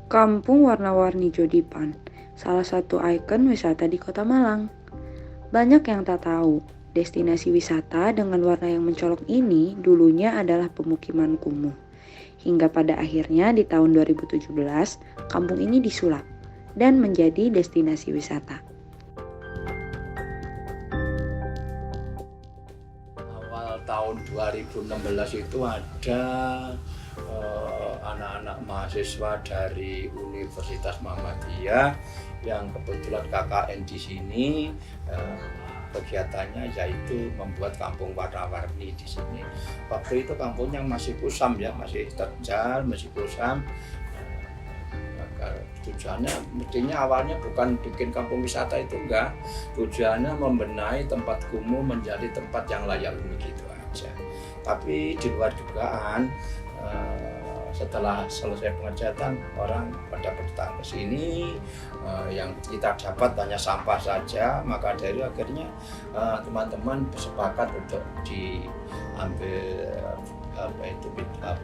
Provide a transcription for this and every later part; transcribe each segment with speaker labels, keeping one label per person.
Speaker 1: Kampung Warna-Warni Jodipan, salah satu ikon wisata di Kota Malang. Banyak yang tak tahu, destinasi wisata dengan warna yang mencolok ini dulunya adalah pemukiman kumuh. Hingga pada akhirnya di tahun 2017, kampung ini disulap dan menjadi destinasi wisata.
Speaker 2: Awal tahun 2016 itu ada anak-anak mahasiswa dari Universitas Muhammadiyah yang kebetulan KKN di sini. Kegiatannya yaitu membuat kampung warna-warni di sini. Waktu itu kampungnya masih kusam ya, masih terjal, masih kusam. Tujuannya mestinya awalnya bukan bikin kampung wisata, itu enggak. Tujuannya membenahi tempat kumuh menjadi tempat yang layak huni gitu aja. Tapi di luar dugaan, setelah selesai pengecatan orang pada berdatang ke sini, yang kita dapat hanya sampah saja. Maka dari akhirnya teman-teman bersepakat untuk diambil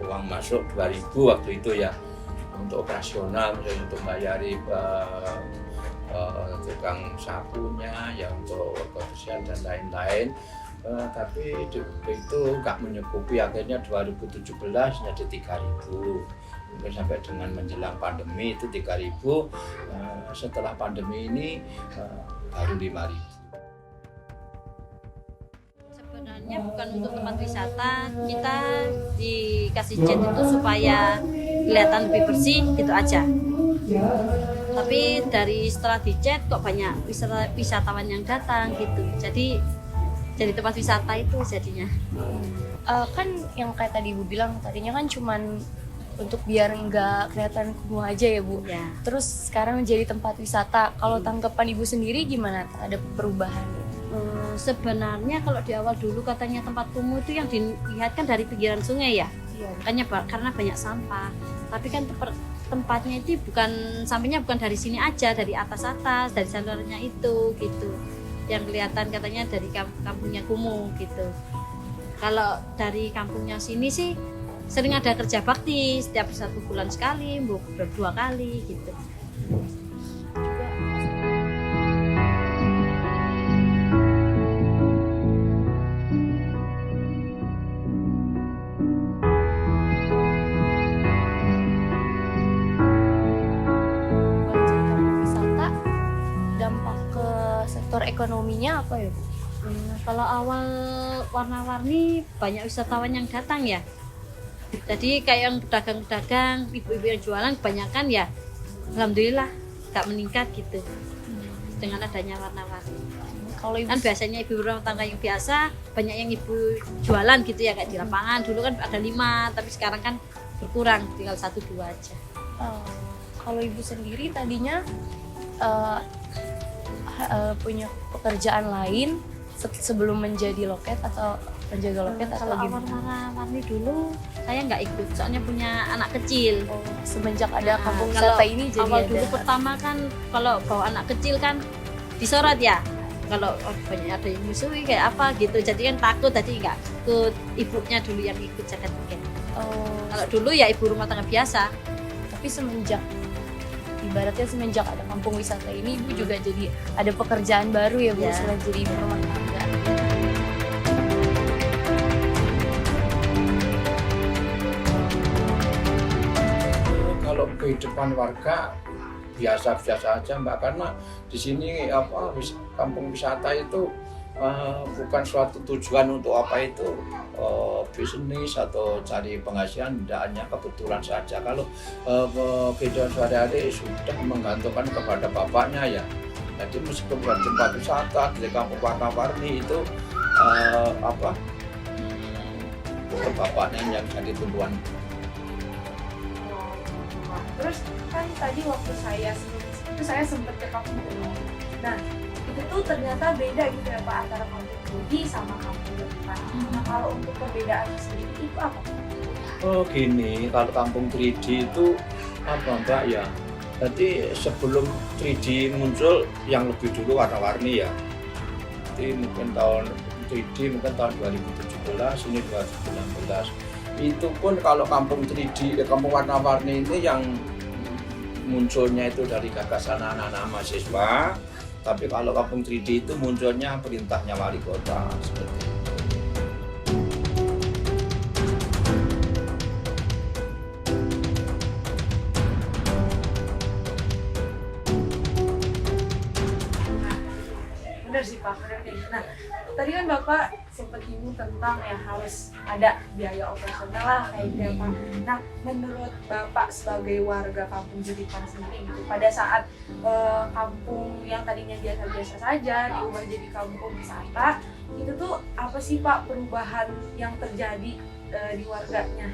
Speaker 2: uang masuk 2000 waktu itu ya, untuk operasional, misalnya untuk bayari tukang sapunya ya, untuk kebersihan dan lain-lain. Tapi itu nggak mencukupi, akhirnya 2017 jadi 3.000, mungkin sampai dengan menjelang pandemi itu 3.000. Setelah pandemi ini baru 5.000.
Speaker 3: Sebenarnya bukan untuk tempat wisata, kita dikasih cat itu supaya kelihatan lebih bersih gitu aja. Tapi setelah dicat kok banyak wisatawan yang datang gitu, jadi tempat wisata itu jadinya.
Speaker 4: Kan yang kayak tadi Ibu bilang, tadinya kan cuman untuk biar nggak kelihatan kumuh aja ya Bu.
Speaker 3: Ya.
Speaker 4: Terus sekarang menjadi tempat wisata. Kalau tanggapan Ibu sendiri gimana terhadap perubahan?
Speaker 3: Sebenarnya kalau di awal dulu katanya tempat kumuh itu yang dilihat kan dari pinggiran sungai ya.
Speaker 4: Iya.
Speaker 3: Makanya karena banyak sampah. Tapi kan tempatnya itu sampahnya bukan dari sini aja, dari atas, dari salurannya itu gitu. Yang kelihatan katanya dari kampungnya kumuh gitu. Kalau dari kampungnya sini sih sering ada kerja bakti setiap 1 bulan sekali, 2 kali gitu.
Speaker 4: Wisata dampak ke sektor ekonominya apa ya Bu?
Speaker 3: Kalau awal warna-warni banyak wisatawan yang datang ya. Jadi kayak yang pedagang-pedagang, ibu-ibu yang jualan kebanyakan ya, alhamdulillah nggak meningkat gitu dengan adanya warna-warni.
Speaker 4: Kalau Ibu
Speaker 3: Kan biasanya ibu rumah tangga yang biasa banyak yang ibu jualan gitu ya, kayak di lapangan dulu kan ada 5, tapi sekarang kan berkurang tinggal 1-2 aja.
Speaker 4: kalau Ibu sendiri tadinya punya pekerjaan lain sebelum menjadi loket atau penjaga loket atau
Speaker 3: Kalau
Speaker 4: gimana?
Speaker 3: awal warna-warni dulu saya nggak ikut, soalnya punya anak kecil.
Speaker 4: Semenjak ada kampung
Speaker 3: Kalau
Speaker 4: wisata ini jadi
Speaker 3: awal
Speaker 4: ada.
Speaker 3: dulu pertama kan kalau bawa anak kecil kan disorot ya, kalau banyak ada yang musuhi kayak apa gitu, jadi kan takut, jadi nggak ikut. Ibunya dulu yang ikut jaga tiket. Kalau dulu ya ibu rumah tangga biasa.
Speaker 4: Tapi ibaratnya semenjak ada kampung wisata ini, Ibu juga jadi ada pekerjaan baru ya Bu,
Speaker 3: Ya.
Speaker 4: selain jadi ibu rumah tangga.
Speaker 2: Kalau kehidupan warga biasa-biasa aja Mbak, karena di sini kampung wisata itu bukan suatu tujuan untuk bisnis atau cari penghasilan, tidak, hanya kebetulan saja. Kalau kehidupan sehari-hari sudah menggantungkan kepada bapaknya ya. Jadi meskipun bukan tempat wisata di kampung warna-warni itu bapaknya yang jadi tumpuan.
Speaker 5: Terus kan tadi waktu itu saya sempat ke kampung Budi. Nah itu tuh ternyata beda gitu ya Pak, antara kampung Budi sama kampung Jodipan. Nah kalau untuk perbedaannya sendiri itu apa?
Speaker 2: Oh gini, kalau kampung 3D itu Mbak ya. Jadi sebelum 3D muncul yang lebih dulu warna-warni ya. Jadi mungkin tahun 3D mungkin tahun 2017, ini 2016. Itu pun kalau kampung 3D, kampung warna-warni ini yang munculnya itu dari gagasan anak-anak mahasiswa, tapi kalau kampung 3D itu munculnya perintahnya wali kota seperti itu.
Speaker 5: Benar sih Pak, benar kayak gitu. Nah, tadi kan Bapak sempat nyinggung tentang ya harus ada biaya operasional lah kayak gitu ya Pak. Nah, menurut Bapak sebagai warga Kampung Judipan sendiri gitu, pada saat kampung yang tadinya biasa-biasa saja diubah jadi kampung wisata, itu tuh apa sih Pak perubahan yang terjadi di warganya?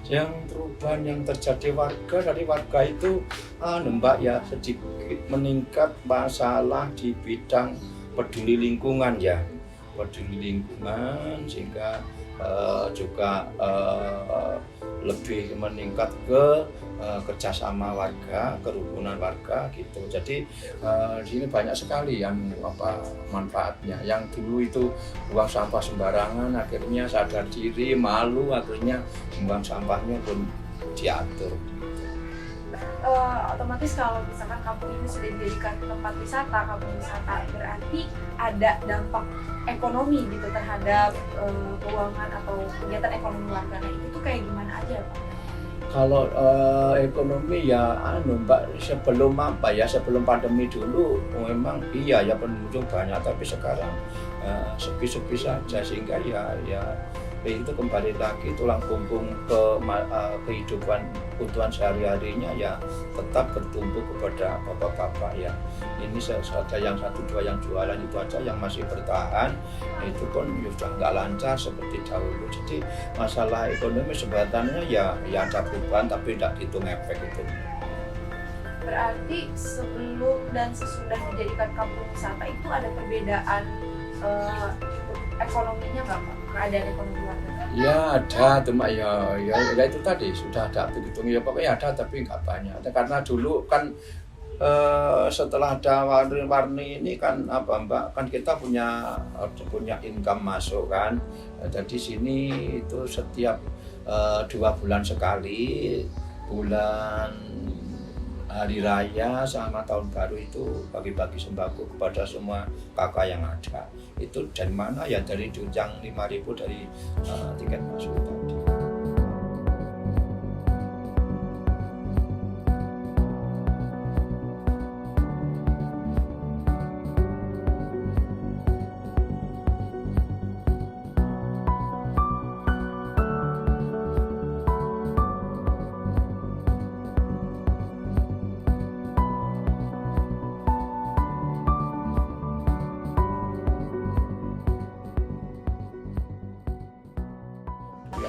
Speaker 2: Yang perubahan yang terjadi dari warga itu Mbak ya sedikit meningkat masalah di bidang peduli lingkungan ya, peduli lingkungan sehingga juga lebih meningkat ke kerjasama warga, kerukunan warga gitu. Jadi di sini banyak sekali yang manfaatnya. Yang dulu itu buang sampah sembarangan, akhirnya sadar diri, malu, akhirnya buang sampahnya pun diatur.
Speaker 5: Otomatis kalau misalkan kampung ini sudah dijadikan tempat wisata, kampung wisata, berarti ada dampak ekonomi gitu terhadap keuangan atau kegiatan ekonomi warga. Nah itu tuh kayak gimana aja Pak?
Speaker 2: Kalau ekonomi ya Mbak, sebelum pandemi dulu memang iya ya pengunjung banyak, tapi sekarang sepi-sepi saja sehingga ya itu kembali lagi tulang punggung ke kehidupan kebutuhan sehari-harinya ya tetap bertumbuh kepada bapak-bapak ya. Ini saja yang satu dua yang jualan itu aja yang masih bertahan, itu pun ya sudah nggak lancar seperti dahulu. Jadi masalah ekonomi sebenarnya ya ada perubahan tapi tidak dihitung efek itu.
Speaker 5: Berarti sebelum dan sesudah dijadikan kampung wisata itu ada perbedaan ekonominya nggak Pak? Keadaan ekonomi warga?
Speaker 2: Ya ada, cuma ya itu tadi sudah ada hitung ya pokoknya ada tapi nggak banyak. Karena dulu kan setelah ada warni-warni ini kan Mbak, kan kita punya income masuk kan. Jadi sini itu setiap 2 bulan sekali, bulan hari raya sama tahun baru itu bagi-bagi sembako kepada semua kakak yang ada. Itu dari mana ya, dari yang 5.000 dari tiket masuk tadi.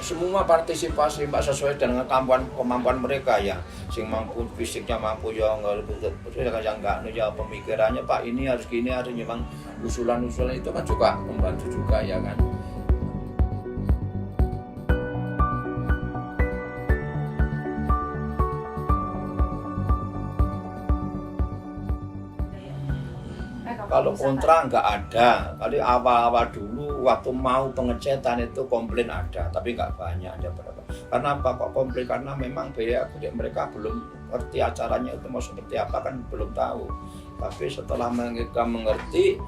Speaker 2: Semua partisipasi Mbak sesuai dengan kemampuan mereka ya, sing mampu fisiknya mampu ya yang enggak ya pemikirannya Pak ini harus gini, harus memang usulan-usulan itu kan juga membantu juga ya kan. Kalau kontra nggak ada, kali awal-awal dulu waktu mau pengecetan itu komplain ada, tapi nggak banyak ada berapa. Karena apa kok komplain? Karena memang biaya mereka belum ngerti acaranya itu mau seperti apa kan belum tahu. Tapi setelah mereka mengerti,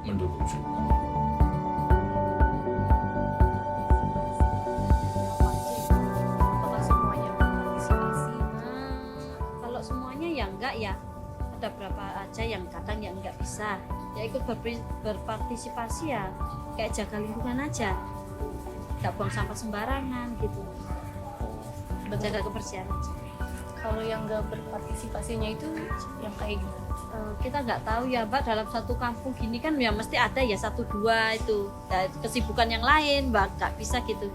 Speaker 2: mendukung juga.
Speaker 3: Apakah semuanya berpartisipasi? Kalau semuanya ya enggak ya. Ada berapa aja yang kadang yang nggak bisa ya ikut berpartisipasi ya kayak jaga lingkungan aja, nggak buang sampah sembarangan gitu, menjaga kebersihan aja.
Speaker 4: Kalau yang nggak berpartisipasinya itu yang kayak gimana?
Speaker 3: Kita nggak tahu ya Mbak, dalam satu kampung gini kan ya mesti ada ya 1-2 itu ya, kesibukan yang lain Mbak, nggak bisa gitu.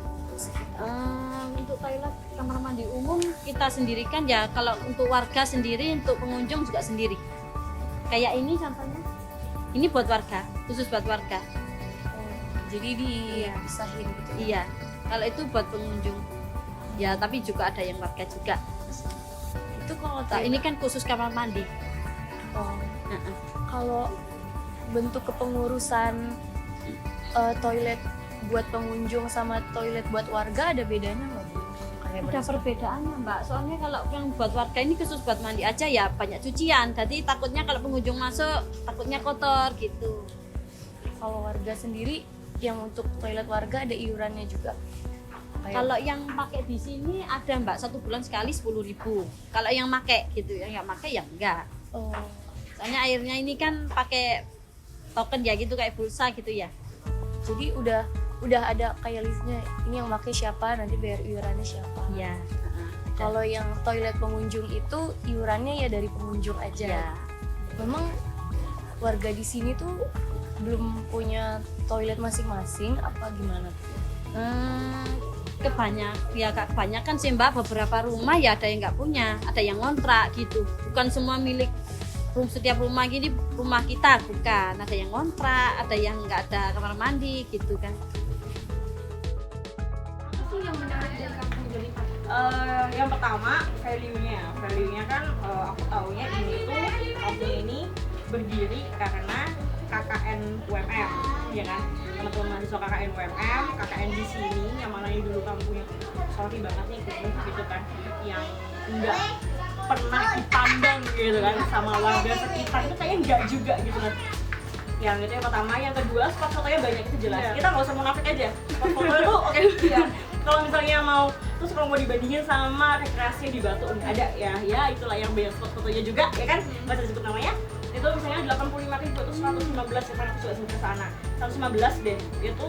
Speaker 3: Untuk toilet kamar mandi umum kita sendirikan ya, kalau untuk warga sendiri, untuk pengunjung juga sendiri. Kayak ini contohnya, ini buat warga, khusus buat warga.
Speaker 4: Jadi dipisahin gitu.
Speaker 3: Iya, kalau itu buat pengunjung. Ya, tapi juga ada yang warga juga.
Speaker 4: Itu kalau
Speaker 3: Nah, ini kan khusus kamar mandi.
Speaker 4: Kalau bentuk kepengurusan toilet buat pengunjung sama toilet buat warga ada bedanya nggak Bu? sebenarnya.
Speaker 3: Ada perbedaannya Mbak, soalnya kalau yang buat warga ini khusus buat mandi aja ya banyak cucian, jadi takutnya kalau pengunjung masuk takutnya kotor gitu.
Speaker 4: Kalau warga sendiri yang untuk toilet warga ada iurannya juga.
Speaker 3: Kalau yang pakai di sini ada Mbak, 1 bulan sekali 10.000. Kalau yang pakai gitu, yang nggak pakai ya enggak.
Speaker 4: Oh,
Speaker 3: Soalnya airnya ini kan pakai token ya gitu, kayak pulsa gitu ya.
Speaker 4: jadi udah ada kayak listnya, ini yang pakai siapa, nanti bayar iurannya siapa.
Speaker 3: Iya.
Speaker 4: Kalau yang toilet pengunjung itu iurannya ya dari pengunjung aja.
Speaker 3: Ya.
Speaker 4: Memang warga di sini tuh belum punya toilet masing-masing apa gimana?
Speaker 3: Kebanyakan sih Mbak, beberapa rumah ya ada yang nggak punya, ada yang ngontrak gitu. Bukan semua milik setiap rumah gini rumah kita, bukan. Ada yang ngontrak, ada yang nggak ada kamar mandi gitu kan.
Speaker 5: Itu yang menarik dari kampung Jolipan.
Speaker 6: Yang pertama value-nya kan aku taunya ini tuh kampung ini berdiri karena KKN UMM, ya kan, teman-teman mahasiswa KKN UMM, KKN di sini yang mana ini dulu kampungnya sorry banget nih gitu kan, yang enggak pernah dipandang gitu kan sama warga sekitar itu kayaknya enggak juga gitu kan. Yang itu yang pertama, yang kedua spot fotonya banyak, itu jelas. Kita nggak usah munafik aja, spot fotonya tuh oke. Kalau misalnya mau, terus kalau mau dibandingin sama rekreasi di Batu nggak ada ya itulah yang banyak spot fotonya juga, ya kan, nggak usah disebut namanya. Itu misalnya 85.000 itu 115 ya, karena aku juga sempat kesana 115 deh, itu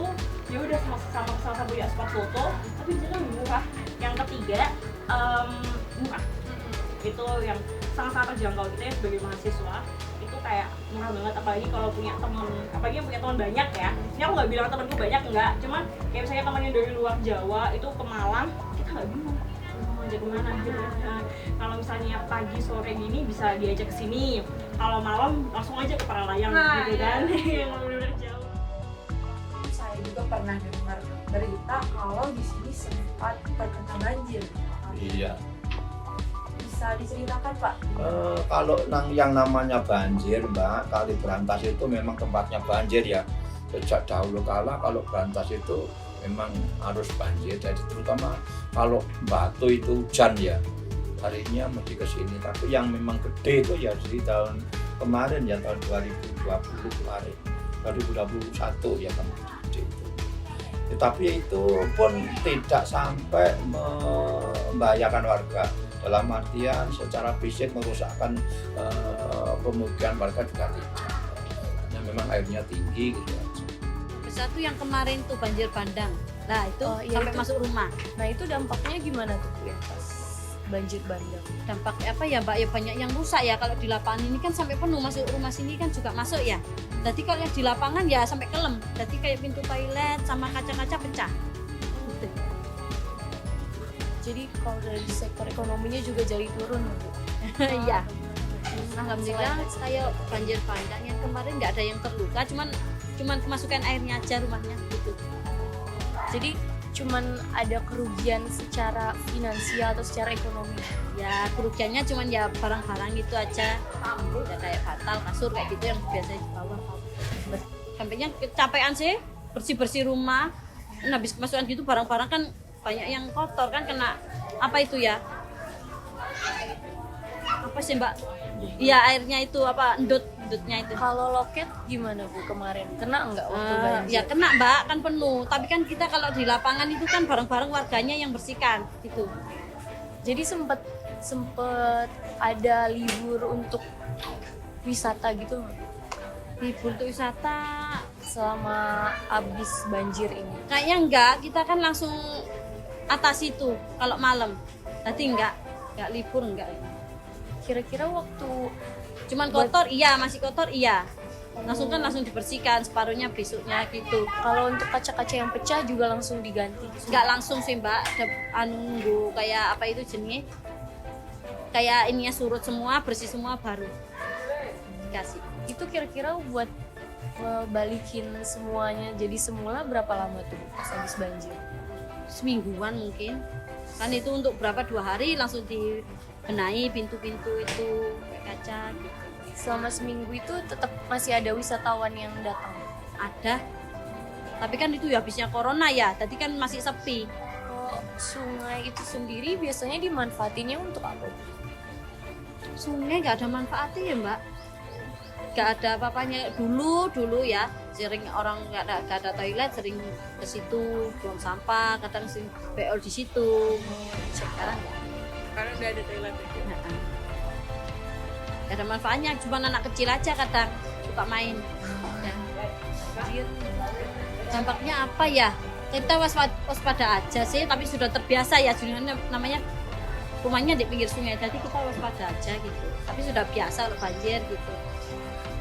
Speaker 6: ya udah sama punya spot foto, tapi di situ murah. Yang ketiga murah, itu yang sangat-sangat terjangkau kita ya sebagai mahasiswa, itu kayak murah banget, apalagi kalau punya teman, apalagi yang punya teman banyak ya. Ini aku nggak bilang temanku banyak, enggak, cuman kayak misalnya teman yang dari luar Jawa itu ke Malang, kita nggak bingung mau ajak kemana gitu. Nah, kalau misalnya pagi sore gini bisa diajak ke sini, kalau malam langsung aja ke Paralayang gitu kan. Yang benar-benar jauh.
Speaker 5: Saya juga pernah dengar berita kalau di sini sempat terkena banjir.
Speaker 2: Iya.
Speaker 5: Bisa diceritakan Pak?
Speaker 2: Kalau yang namanya banjir Mbak, Kali Brantas itu memang tempatnya banjir ya. Sejak dahulu kala kalau Brantas itu memang harus banjir, jadi terutama kalau Batu itu hujan ya, harinya mesti ke sini. Tapi yang memang gede itu ya di tahun kemarin ya, tahun 2020 kemarin, 2021 ya kan gede itu. Tetapi itu pun tidak sampai membahayakan warga, dalam artian secara fisik merusakkan pemukiman warga juga tidak. Karena memang airnya tinggi gitu aja.
Speaker 3: Satu yang kemarin tuh banjir bandang, nah itu
Speaker 4: iya
Speaker 3: sampai
Speaker 4: itu.
Speaker 3: masuk rumah.
Speaker 4: Nah itu dampaknya gimana tuh ya pas banjir bandang?
Speaker 3: Dampaknya apa ya Mbak, ya banyak yang rusak ya. Kalau di lapangan ini kan sampai penuh, masuk rumah sini kan juga masuk ya. Jadi kalau yang di lapangan ya sampai kelem, jadi kayak pintu toilet sama kaca-kaca pecah gitu.
Speaker 4: Jadi kalau dari sektor ekonominya juga jadi turun Bu.
Speaker 3: Iya. Alhamdulillah saya banjir bandang yang kemarin nggak ada yang terluka, cuman kemasukan airnya aja rumahnya gitu.
Speaker 4: Jadi cuman ada kerugian secara finansial atau secara ekonomi.
Speaker 3: Ya kerugiannya cuman ya barang-barang itu aja, ya kayak bantal, kasur kayak gitu yang biasanya di bawah. Sampainya kecapean sih bersih rumah. Nah, habis kemasukan gitu barang-barang kan banyak yang kotor kan, kena apa itu ya? Apa sih Mbak? Iya airnya itu apa, endutnya itu.
Speaker 4: Kalau loket gimana Bu kemarin? Kena nggak waktu banjir?
Speaker 3: Ya kena Mbak, kan penuh. Tapi kan kita kalau di lapangan itu kan bareng-bareng warganya yang bersihkan gitu.
Speaker 4: Jadi sempet ada libur untuk wisata gitu nggak Bu?
Speaker 3: Libur untuk wisata
Speaker 4: Selama abis banjir ini?
Speaker 3: kayaknya enggak, kita kan langsung atas itu kalau malam. Nanti enggak libur enggak.
Speaker 4: Kira-kira waktu
Speaker 3: Cuman kotor iya, masih kotor iya. Langsung dibersihkan, separuhnya besoknya gitu.
Speaker 4: kalau untuk kaca-kaca yang pecah juga langsung diganti?
Speaker 3: Enggak langsung sih Mbak, ada nunggu kayak apa itu jenis. Kayak ininya surut semua, bersih semua baru dikasih.
Speaker 4: Itu kira-kira buat balikin semuanya jadi semula berapa lama tuh pas habis banjir?
Speaker 3: Semingguan mungkin. Kan itu untuk berapa 2 hari langsung dibenahi pintu-pintu itu kayak kaca gitu.
Speaker 4: Selama seminggu itu tetap masih ada wisatawan yang datang?
Speaker 3: Ada. Tapi kan itu ya habisnya corona ya, tadi kan masih sepi.
Speaker 4: Oh, sungai itu sendiri biasanya dimanfaatinya untuk apa?
Speaker 3: Sungai nggak ada manfaatnya ya mbak, nggak ada apa-apanya. Dulu ya sering orang nggak ada toilet, sering ke situ buang sampah, kadang sering BO di situ. Sekarang nggak.
Speaker 6: Karena udah ada toilet ya.
Speaker 3: Nggak ada manfaatnya, cuma anak kecil aja kadang suka main ya. Dampaknya apa ya, kita waspada aja sih, tapi sudah terbiasa ya, namanya rumahnya di pinggir sungai, jadi kita waspada aja gitu, tapi sudah biasa loh banjir gitu.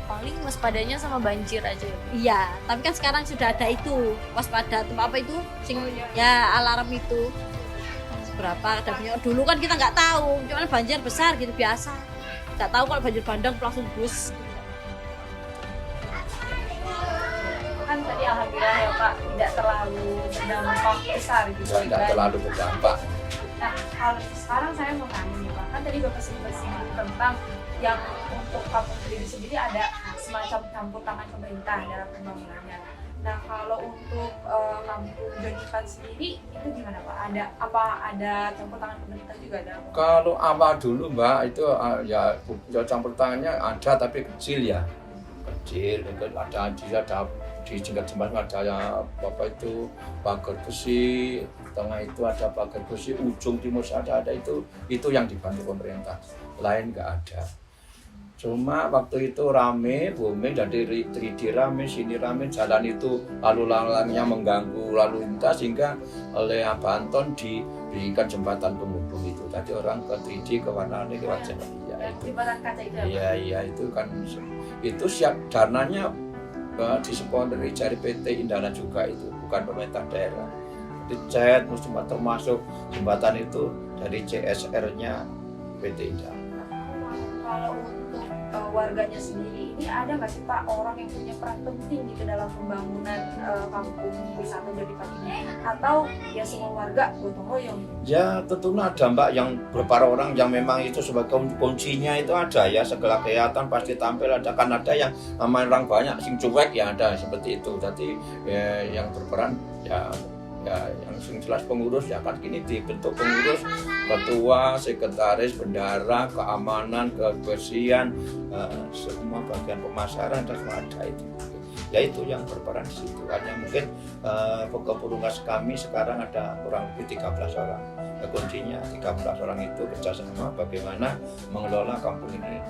Speaker 4: Paling waspadanya sama banjir aja.
Speaker 3: Iya, tapi kan sekarang sudah ada itu waspada apa itu ya alarm itu seberapa kadangnya. Dulu kan kita nggak tahu, cuman banjir besar gitu biasa, nggak tahu kalau banjir bandang langsung bus.
Speaker 5: Kan tadi alhamdulillah ya Pak tidak terlalu berdampak besar gitu.
Speaker 2: Tidak terlalu berdampak.
Speaker 5: Nah, kalau sekarang saya mau tanya nih Pak, kan tadi Bapak sempat singgung tentang yang untuk kampung Kediri sendiri ada semacam campur tangan pemerintah dalam pembangunannya. Nah, kalau untuk kampung Jodipan sendiri itu gimana Pak? Ada campur tangan pemerintah juga ada?
Speaker 2: Kalau awal dulu Mbak itu ya campur tangannya ada tapi kecil ya, kecil. Ada di jembatan ada apa itu pagar besi, tengah itu ada pagar besi, ujung timur ada itu yang dibantu pemerintah, lain nggak ada. Cuma waktu itu rame, booming, jadi 3D rame, sini rame, jalan itu lalu lalangnya mengganggu lalu lintas sehingga oleh Pak Anton diberikan jembatan penghubung itu. Tadi orang ke 3D ke warna-warni ke wajah. Ya itu.
Speaker 5: Jembatan kaca itu ya Pak?
Speaker 2: Iya itu kan itu siap dananya disponsor dari PT Indana juga, itu bukan pemerintah daerah. Dicet termasuk jembatan itu dari CSR-nya PT Indana.
Speaker 5: Kalau untuk warganya sendiri ini ada nggak sih Pak orang yang punya peran penting gitu dalam pembangunan kampung wisata Jodipan ini, atau ya semua warga gotong royong?
Speaker 2: Ya tentunya ada Mbak, yang beberapa orang yang memang itu sebagai kuncinya itu ada ya, segala kegiatan pasti tampil ada, kan ada yang namanya orang banyak sing cuek ya ada seperti itu. Jadi yang berperan ya yang jelas pengurus ya kan kini dibentuk pengurus, ketua, sekretaris, bendara, keamanan, kebersihan, semua bagian pemasaran dan semua ada itu. Ya itu yang berperan di situ. Hanya mungkin pekerja kami sekarang ada kurang lebih 13 orang. Ya, kuncinya 13 orang itu kerjasama bagaimana mengelola kampung ini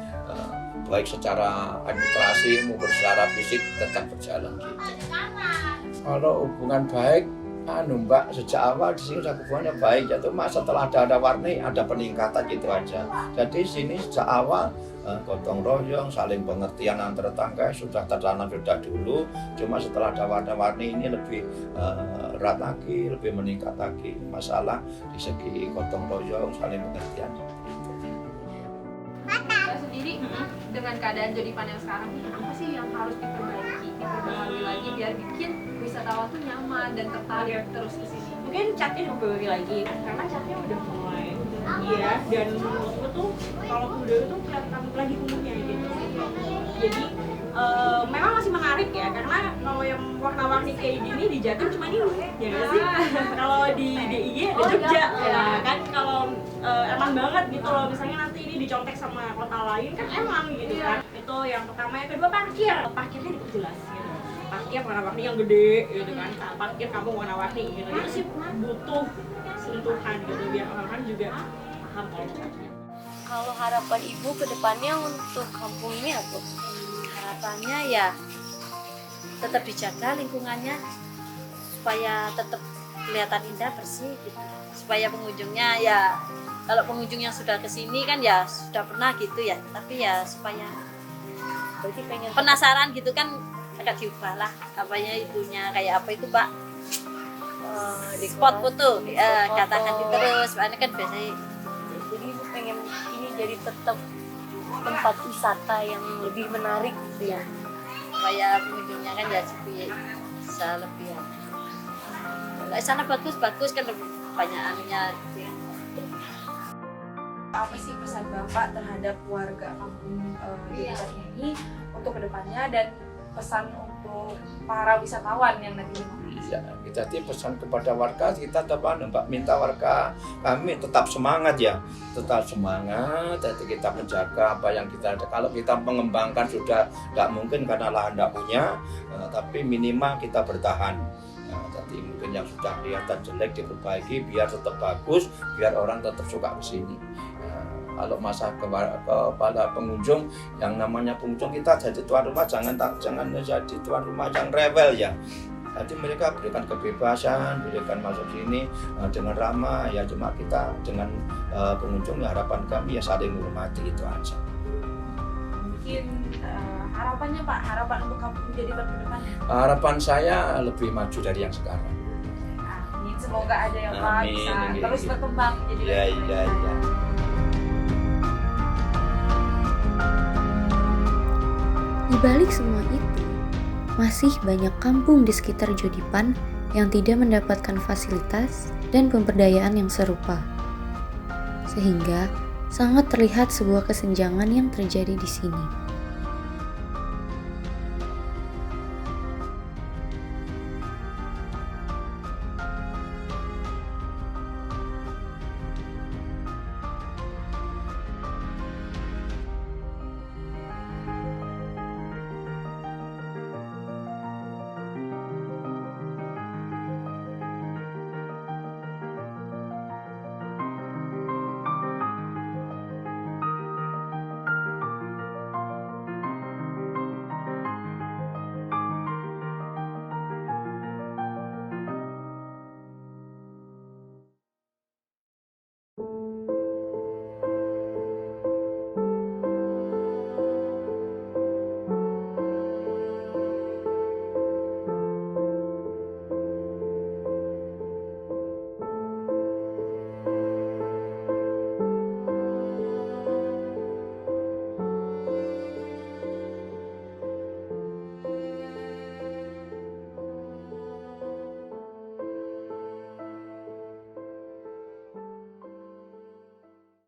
Speaker 2: baik secara administrasi maupun secara fisik tetap berjalan gitu. Kalau hubungan baik Mbak, sejak awal di sini hubungannya baik, ya cuma setelah ada warni ada peningkatan gitu aja. Jadi sini sejak awal gotong royong, saling pengertian antar tetangga sudah tertanam sudah dulu. Cuma setelah ada warna-warni ini lebih erat lagi, lebih meningkat lagi masalah di segi gotong royong, saling pengertian.
Speaker 5: Saya sendiri dengan keadaan Jodipan yang sekarang apa sih yang harus diperbaharui lagi biar bikin wisatawan tuh nyaman dan tertarik terus ke sini?
Speaker 6: Mungkin catnya diperbaiki lagi karena catnya udah mulai iya, dan menurutku tuh kalau udah itu kelihatan lagi kumuhnya gitu. Jadi memang masih menarik ya, karena kalau yang warna-warni kayak gini di Jatim cuma ini ya nggak sih? Kalau di DIY ada Jogja ya kan, kalau emang banget gitu loh, misalnya nanti ini dicontek sama kota lain kan emang gitu kan. Itu yang pertama. Yang kedua parkirnya diperjelas gitu. Parkir warna-warni yang gede gitu kan, parkir kampung warna-warni gitu. Itu sih butuh sentuhan gitu biar orang-orang juga paham kalau parkir.
Speaker 4: Kalau harapan Ibu ke depannya untuk kampung ini apa?
Speaker 3: Harapannya ya tetap dijaga lingkungannya supaya tetap kelihatan indah, bersih gitu. Supaya pengunjungnya ya, kalau pengunjung yang sudah kesini kan ya sudah pernah gitu ya, tapi ya supaya
Speaker 4: Berarti pengen
Speaker 3: penasaran gitu kan, agak diubah lah apanya itunya kayak apa itu Pak, spot foto katakan itu terus soalnya kan biasanya.
Speaker 4: Jadi Ibu pengen ini jadi tetap tempat wisata yang lebih menarik gitu ya.
Speaker 3: Supaya pengunjungnya kan ya bisa lebih ya. Kalau sana bagus kan lebih banyak anunya gitu ya.
Speaker 5: Apa sih pesan Bapak terhadap warga kampung Jodipan ini untuk kedepannya, dan pesan untuk para wisatawan yang nanti
Speaker 2: Iya, jadi pesan kepada warga kita minta warga kami tetap semangat ya, tetap semangat. Jadi kita menjaga apa yang kita ada. Kalau kita mengembangkan sudah nggak mungkin karena lahan nggak punya, tapi minimal kita bertahan. Jadi mungkin yang sudah kelihatan jelek diperbaiki biar tetap bagus, biar orang tetap suka ke sini. Kalau masa kepada pengunjung, yang namanya pengunjung kita jadi tuan rumah jangan menjadi tuan rumah yang rewel ya. Jadi mereka berikan kebebasan, berikan masuk sini dengan ramah ya, cuma kita dengan pengunjung ya, harapan kami ya saling menghormati, itu aja.
Speaker 5: mungkin harapannya Pak, harapan untuk kampung jadi ke depannya.
Speaker 2: Harapan saya lebih maju dari yang sekarang.
Speaker 5: Amin, semoga aja ya Pak
Speaker 2: Amin,
Speaker 5: bisa
Speaker 2: amin.
Speaker 5: terus berkembang jadi
Speaker 2: Ya, ya, ya.
Speaker 7: Di balik semua itu, masih banyak kampung di sekitar Jodipan yang tidak mendapatkan fasilitas dan pemberdayaan yang serupa. Sehingga sangat terlihat sebuah kesenjangan yang terjadi di sini.